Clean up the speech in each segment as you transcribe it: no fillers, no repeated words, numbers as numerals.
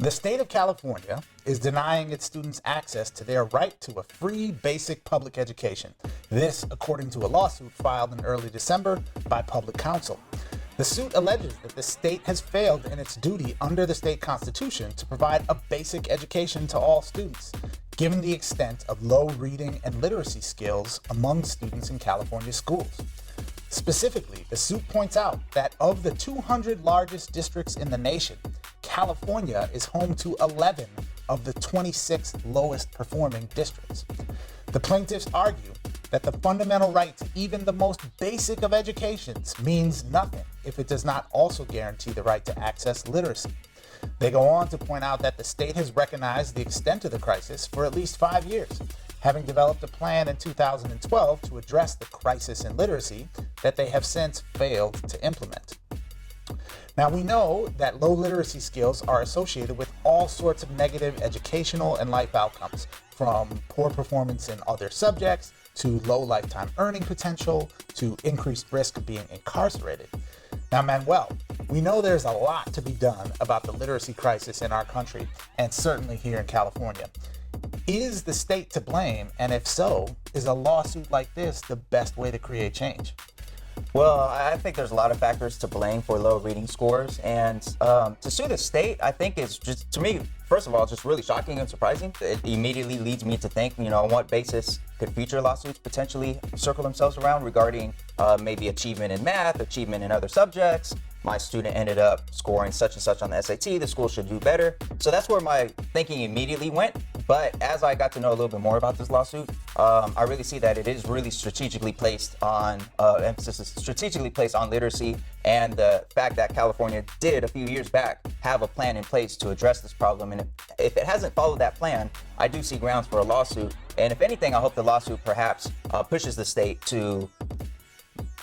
The state of California is denying its students access to their right to a free basic public education. This, according to a lawsuit filed in early December by public counsel. The suit alleges that the state has failed in its duty under the state constitution to provide a basic education to all students, given the extent of low reading and literacy skills among students in California schools. Specifically, the suit points out that of the 200 largest districts in the nation, California is home to 11 of the 26 lowest performing districts. The plaintiffs argue that the fundamental right to even the most basic of educations means nothing if it does not also guarantee the right to access literacy. They go on to point out that the state has recognized the extent of the crisis for at least 5 years, having developed a plan in 2012 to address the crisis in literacy that they have since failed to implement. Now, we know that low literacy skills are associated with all sorts of negative educational and life outcomes, from poor performance in other subjects, to low lifetime earning potential, to increased risk of being incarcerated. Now, Manuel, we know there's a lot to be done about the literacy crisis in our country, and certainly here in California. Is the state to blame? And if so, is a lawsuit like this the best way to create change? Well, I think there's a lot of factors to blame for low reading scores, and to sue the state, I think is just, to me, first of all, just really shocking and surprising. It immediately leads me to think, on what basis could future lawsuits potentially circle themselves around regarding maybe achievement in math, achievement in other subjects. My student ended up scoring such and such on the SAT, the school should do better. So that's where my thinking immediately went. But as I got to know a little bit more about this lawsuit, I really see that it is really strategically placed on, emphasis is strategically placed on literacy, and the fact that California did a few years back have a plan in place to address this problem. And if it hasn't followed that plan, I do see grounds for a lawsuit. And if anything, I hope the lawsuit perhaps pushes the state to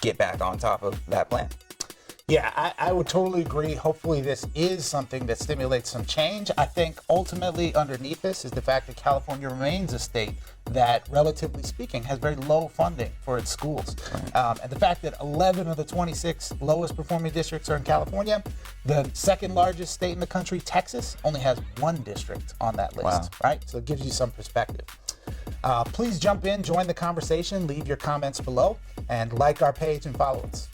get back on top of that plan. Yeah, I would totally agree. Hopefully this is something that stimulates some change. I think ultimately underneath this is the fact that California remains a state that, relatively speaking, has very low funding for its schools. And the fact that 11 of the 26 lowest performing districts are in California, the second largest state in the country, Texas, only has one district on that list, right? So it gives you some perspective. Please jump in, join the conversation, leave your comments below, and like our page and follow us.